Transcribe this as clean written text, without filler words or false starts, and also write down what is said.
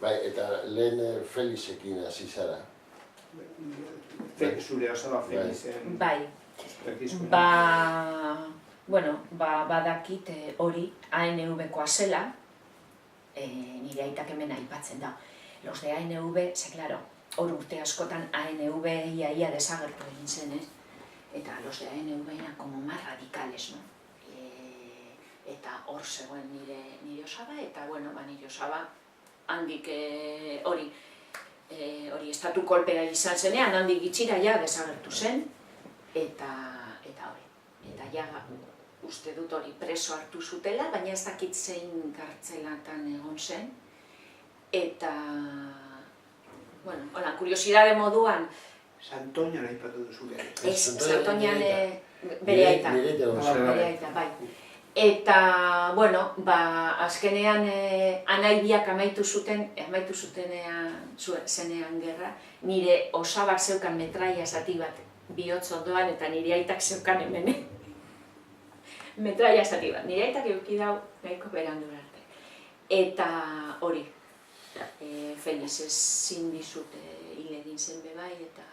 Bai, eta lehen Felixekin hasi zara. Zure osaba Felixen... Bai, badakit hori ANV-koa zela, nire aitak hemen aipatzen da. Los de ANV, ze claro, hor urte askotan ANV ia desagertu egin zen, eta los de ANV eran como más radicales, no? Eta hor zegoen nire osaba, eta nire osaba handik hori estatu kolpea izan zenean, handik gitxira ja desagertu zen, eta hori. Eta ja uste dut hori preso hartu zutela, baina ez dakit zein kartzelatan egon zen. Eta, hola, kuriosidade moduan... Santoñan aipatu duzu gero. Ez, Santoñan bere aita. Bere aita, bai. Eta, azkenean anai biak amaitu zenean gerra, nire osabak zeukan metraia zati bat bihotz ondoan, eta nire aitak zeukan hemen. Metraia zati bat. Nire aitak euki dau nahiko berandu arte. Eta hori, Felix ezin dizut hil egin zen bebai, eta